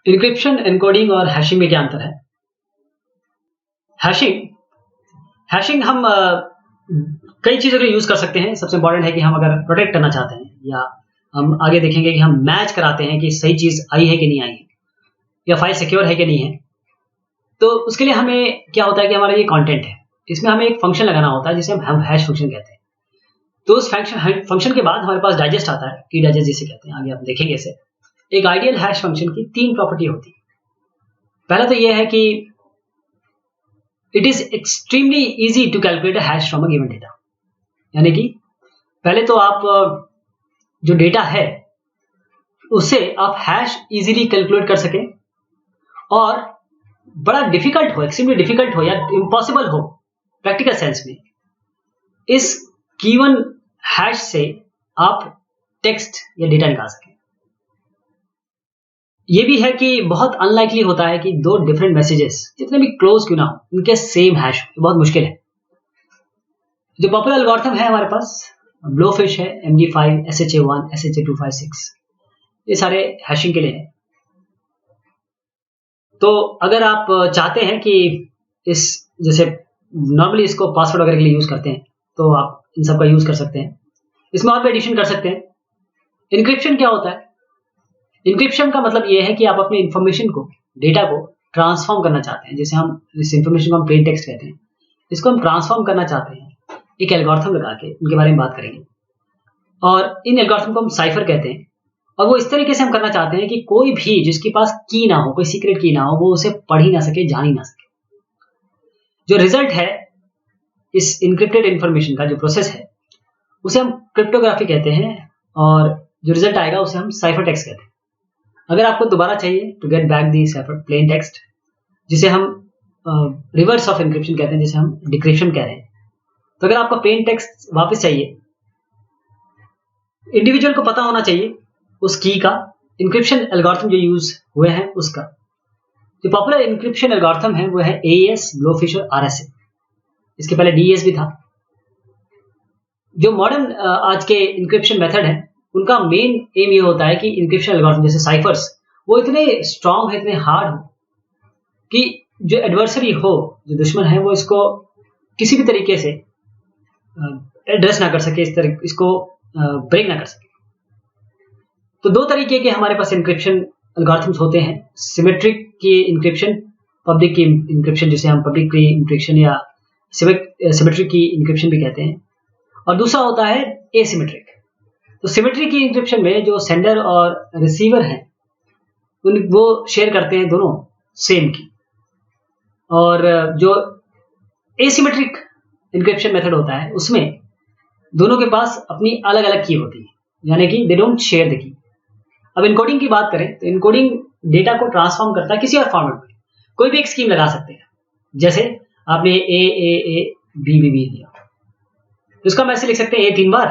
Encryption, encoding और hashing में क्या अंतर है? हैशिंग हैशिंग हम कई चीज़ों के लिए यूज़ कर सकते हैं। सबसे इम्पोर्टेंट है कि हम अगर प्रोटेक्ट करना चाहते हैं या हम आगे देखेंगे कि हम मैच कराते हैं कि सही चीज़ आई है कि नहीं आई है या फाइल सिक्योर है कि नहीं है। तो उसके लिए हमें क्या होता है कि हमारा ये कंटेंट है, इसमें हमें एक फंक्शन लगाना होता है जिसे हम हैश फंक्शन कहते हैं। तो उस फंक्शन के बाद हमारे पास डाइजेस्ट आता है, की डाइजेस्ट जिसे कहते हैं, आगे आप देखेंगे इसे। एक आइडियल हैश फंक्शन की 3 प्रॉपर्टी होती है। पहला तो यह है कि it is extremely easy to calculate a hash from a given data. यानी कि पहले तो आप जो डेटा है उससे आप हैश इजीली कैलकुलेट कर सकें, और बड़ा डिफिकल्ट हो, एक्सट्रीमली डिफिकल्ट हो या इम्पॉसिबल हो प्रैक्टिकल सेंस में, इस गिवन हैश से आप टेक्स्ट या डेटा निकाल सकें। ये भी है कि बहुत अनलाइकली होता है कि दो डिफरेंट मैसेजेस जितने भी क्लोज क्यों ना हो उनके सेम हैश, बहुत मुश्किल है। जो पॉपुलर एल्गोरिथम है हमारे पास, ब्लोफिश है, MD5, SHA-1, SHA-256, ये सारे हैशिंग के लिए है। तो अगर आप चाहते हैं कि इस, जैसे नॉर्मली इसको पासवर्ड वगैरह के लिए यूज करते हैं, तो आप इन सब का यूज कर सकते हैं। इसमें और भी एडिशन कर सकते हैं। इनक्रिप्शन क्या होता है? इनक्रिप्शन का मतलब ये है कि आप अपने इंफॉर्मेशन को, डेटा को ट्रांसफॉर्म करना चाहते हैं। जैसे हम इस इंफॉर्मेशन को हम प्लेन टेक्स्ट कहते हैं, इसको हम ट्रांसफॉर्म करना चाहते हैं एक एल्गोरिथम लगा के, उनके बारे में बात करेंगे। और इन एल्गोरिथम को हम साइफर कहते हैं, और वो इस तरीके से हम करना चाहते हैं कि कोई भी जिसके पास की ना हो, कोई सीक्रेट की ना हो, वो उसे पढ़ ही ना सके, जान ही ना सके। जो रिजल्ट है इस इनक्रिप्टेड इंफॉर्मेशन का, जो प्रोसेस है, उसे हम क्रिप्टोग्राफी कहते हैं, और जो रिजल्ट आएगा उसे हम साइफर टेक्स्ट कहते हैं। अगर आपको दोबारा चाहिए to get back the cipher plain text, जिसे हम रिवर्स ऑफ इंक्रिप्शन कहते हैं, जिसे हम डिक्रिप्शन कह रहे हैं, तो अगर आपको प्लेन टेक्स्ट वापस चाहिए, इंडिविजुअल को पता होना चाहिए उस की का, इंक्रिप्शन एल्गोरिथम जो यूज हुए हैं उसका। जो पॉपुलर इंक्रिप्शन एल्गोरिथम है वो है AES, ब्लोफिश और RSA। इसके पहले DES भी था। जो मॉडर्न आज के इंक्रिप्शन मेथड है, उनका मेन एम ये होता है कि इंक्रिप्शन एल्गोरिथम जैसे साइफर्स, वो इतने स्ट्रांग है, इतने हार्ड हो कि जो एडवर्सरी हो, जो दुश्मन है, वो इसको किसी भी तरीके से एड्रेस ना कर सके, इसको ब्रेक ना कर सके। तो दो तरीके के हमारे पास इंक्रिप्शन एल्गोरिथम्स होते हैं। सिमेट्रिक की इंक्रिप्शन, पब्लिक की इंक्रिप्शन, जिसे हम पब्लिक की इंक्रिप्शन या सिमेट्रिक की इंक्रिप्शन भी कहते हैं, और दूसरा होता है एसिमेट्रिक। तो सिमेट्रिक की इंक्रिप्शन में जो सेंडर और रिसीवर हैं वो शेयर करते हैं दोनों सेम की, और जो एसिमेट्रिक इंक्रिप्शन मेथड होता है उसमें दोनों के पास अपनी अलग अलग की होती है, यानी कि they don't share the key. अब इनकोडिंग की बात करें तो इनकोडिंग डेटा को ट्रांसफॉर्म करता है किसी और फॉर्मेट में। कोई भी एक स्कीम लगा सकते हैं, जैसे आपने A दिया, तो इसका हम ऐसे लिख सकते हैं A 3 बार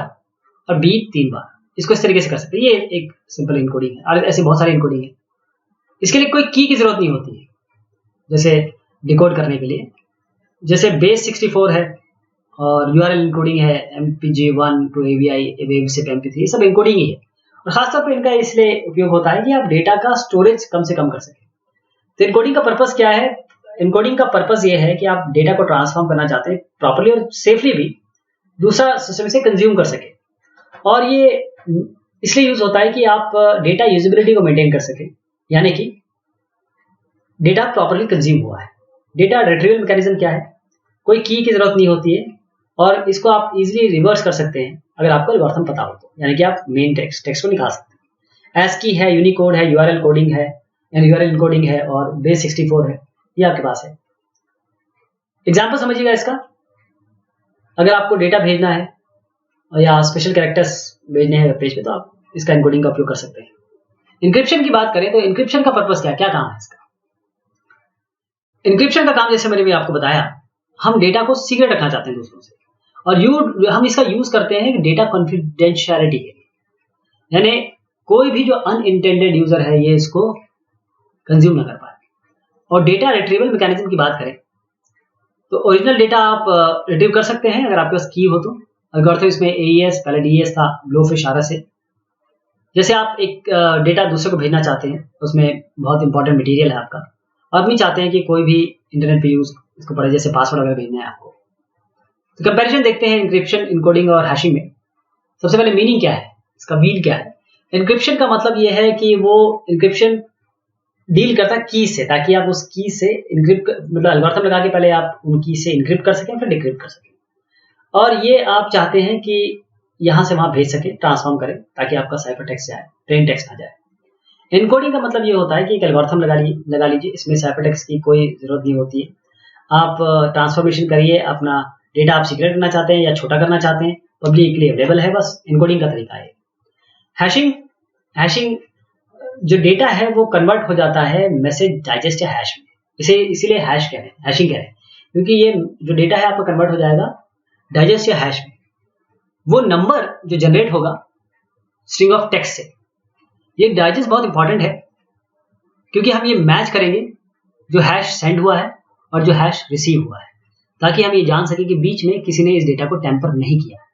और B 3 बार, इसको इस तरीके से कर सकते हैं। ये एक सिंपल इनकोडिंग है, और ऐसे बहुत सारे इनकोडिंग है। इसके लिए कोई की जरूरत नहीं होती है, जैसे डिकोड करने के लिए। जैसे बेस 64 है, और URL इनकोडिंग है, MPG1 to AVI, AVI से MP3, ये सब इनकोडिंग ही है। और खासतौर पर इनका इसलिए उपयोग होता है कि आप डेटा का स्टोरेज कम से कम कर सकें। तो इनकोडिंग का पर्पस क्या है? इनकोडिंग का पर्पस ये है कि आप डेटा को ट्रांसफॉर्म करना चाहते हैं प्रॉपर्ली और सेफली भी, दूसरा सिस्टम से कंज्यूम कर सके। और ये इसलिए यूज होता है कि आप डेटा यूजेबिलिटी को मेंटेन कर सके, यानी कि डेटा प्रॉपर्ली कंज्यूम हुआ है। डेटा रिट्रीवल मैकेनिज्म क्या है? कोई की जरूरत नहीं होती है, और इसको आप इजीली रिवर्स कर सकते हैं अगर आपको एल्गोरिथम पता हो तो, यानी कि आप मेन टेक्स्ट को निकाल सकते हैं। ASCII है, यूनिकोड है, URL कोडिंग है, URL इनकोडिंग है, और बेस 64 है, ये आपके पास है। एग्जाम्पल समझिएगा इसका। अगर आपको डेटा भेजना है या स्पेशल कैरेक्टर्स भेजने हैं वेब पेज पे, तो आप इसका इनकोडिंग का उपयोग कर सकते हैं। इंक्रिप्शन की बात करें तो इंक्रिप्शन का पर्पस क्या काम है इसका? इंक्रिप्शन का काम, जैसे मैंने भी आपको बताया, हम डेटा को सीक्रेट रखना चाहते हैं दूसरों से, और हम इसका यूज करते हैं डेटा कॉन्फिडेंशियलिटी के लिए, यानी कोई भी जो अनइंटेंडेड यूजर है ये इसको कंज्यूम ना कर पाए। और डेटा रिट्रीवल मैकेनिज्म की बात करें तो ओरिजिनल डेटा आप रिट्रीव कर सकते हैं अगर आपके पास की हो तो। एल्गोरिथम इसमें AES, पहले DES था, ब्लोफिश, RSA। जैसे आप एक डेटा दूसरे को भेजना चाहते हैं, उसमें बहुत इंपॉर्टेंट मटेरियल है आपका, और नहीं चाहते हैं कि कोई भी इंटरनेट पे यूज इसको पढ़े, जैसे पासवर्ड वगैरह भेजना है आपको। तो कंपैरिजन देखते हैं इंक्रिप्शन, इनकोडिंग और हैशिंग में। सबसे पहले मीनिंग क्या है, इसका मीन क्या है। इंक्रिप्शन का मतलब यह है कि वो इंक्रिप्शन डील करता है की से, ताकि आप उस की से इनक्रिप्ट, मतलब एल्गोरिथम लगा के पहले आप उन की से इनक्रिप्ट कर सकें, फिर डिक्रिप्ट कर सकें। और ये आप चाहते हैं कि यहां से वहां भेज सके, ट्रांसफॉर्म करें, ताकि आपका साइफर टेक्स्ट जाए, प्लेन टेक्स्ट ना जाए। इनकोडिंग का मतलब ये होता है कि एक एल्गोरिथम लगा लीजिए, इसमें साइफर टेक्स्ट की कोई जरूरत नहीं होती है। आप ट्रांसफॉर्मेशन करिए, अपना डेटा आप सीक्रेट करना चाहते हैं या छोटा करना चाहते हैं, पब्लिकली अवेलेबल है, बस इनकोडिंग का तरीका है। हैशिंग जो डेटा है वो कन्वर्ट हो जाता है मैसेज डाइजेस्ट या हैश में, इसे इसीलिए हैशिंग कह रहे हैं, क्योंकि ये जो डेटा है आपका कन्वर्ट हो जाएगा डाइजेस्ट या हैश में। वो नंबर जो जनरेट होगा स्ट्रिंग ऑफ टेक्स्ट से, ये डाइजेस्ट बहुत इंपॉर्टेंट है, क्योंकि हम ये मैच करेंगे जो हैश सेंड हुआ है और जो हैश रिसीव हुआ है, ताकि हम ये जान सके कि बीच में किसी ने इस डेटा को टेम्पर नहीं किया।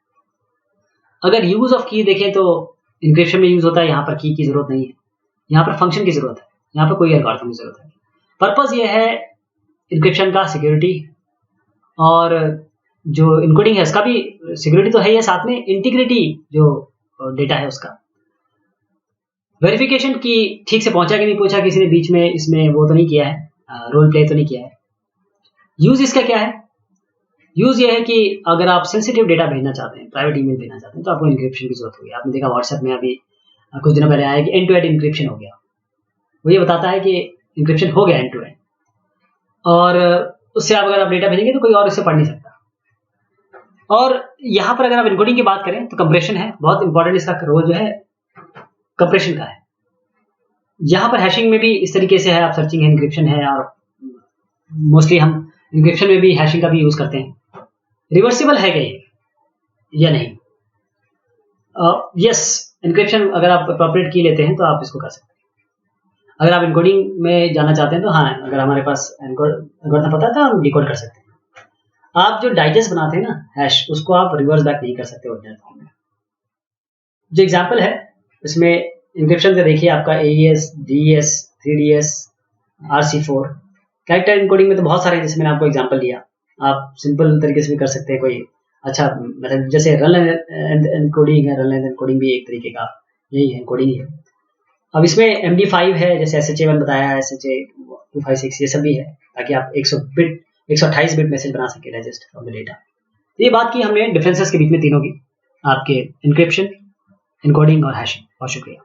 अगर यूज ऑफ की देखें तो इंक्रिप्शन में यूज होता है, यहाँ पर की जरूरत नहीं है, यहाँ पर फंक्शन की जरूरत है, यहाँ पर कोई एल्गोरिथम की जरूरत है। पर्पस ये है इंक्रिप्शन का सिक्योरिटी, और जो इनकोडिंग है इसका भी सिक्योरिटी तो है ही है, साथ में इंटीग्रिटी जो डेटा है उसका वेरिफिकेशन की ठीक से पहुंचा कि नहीं पहुंचा, किसी ने बीच में इसमें वो तो नहीं किया है, रोल प्ले तो नहीं किया है। यूज इसका क्या है, यूज ये है कि अगर आप सेंसिटिव डेटा भेजना चाहते हैं, प्राइवेट ईमेल भेजना चाहते हैं, तो आपको इंक्रिप्शन की जरूरत होगी। आपने देखा व्हाट्सएप में अभी कुछ दिनों पहले आया कि एंड टू एंड इंक्रिप्शन हो गया, वो ये बताता है कि इंक्रिप्शन हो गया एंड टू एंड, और उससे आप अगर आप डेटा भेजेंगे तो कोई और इससे पढ़ नहीं सकता। और यहां पर अगर आप इनकोडिंग की बात करें तो कंप्रेशन है बहुत इंपॉर्टेंट, इसका रोल जो है कंप्रेशन का है। यहां पर हैशिंग में भी इस तरीके से है, आप सर्चिंग है, इंक्रिप्शन है, और मोस्टली हम इंक्रिप्शन में भी हैशिंग का भी यूज करते हैं। रिवर्सिबल है क्या ये या नहीं? यस, इंक्रिप्शन अगर आप अप्रोप्रिएट की लेते हैं तो आप इसको कर सकते हैं। अगर आप इनकोडिंग में जाना चाहते हैं तो हाँ, अगर हमारे पास एल्गोरिथम पता है तो हम डिकोड कर सकते हैं। आप जो डाइजेस्ट बनाते हैं ना हैश, उसको आप रिवर्स बैक नहीं कर सकते ओरिजिनल फॉर्म में। जो एग्जांपल है इसमें इंक्रिप्शन का देखिए, आपका AES, DES, 3DS, RC4। Character encoding में तो बहुत सारे, जैसे मैंने आपको एग्जांपल दिया, आप सिंपल तरीके से भी कर सकते हैं। कोई अच्छा मतलब जैसे रन एनकोडिंग है, रन एनकोडिंग भी एक तरीके का यही है, एनकोडिंग ही है। अब इसमें MD5 है, जैसे SHA-1 बताया, SHA-256 ये सब भी है, ताकि आप 128 बिट मैसेज बना सके डाइजेस्ट फ्रॉम द डेटा। ये बात की हमने डिफरेंसेस के बीच में तीनों की, आपके इंक्रिप्शन, इनकोडिंग और हैशिंग। बहुत शुक्रिया।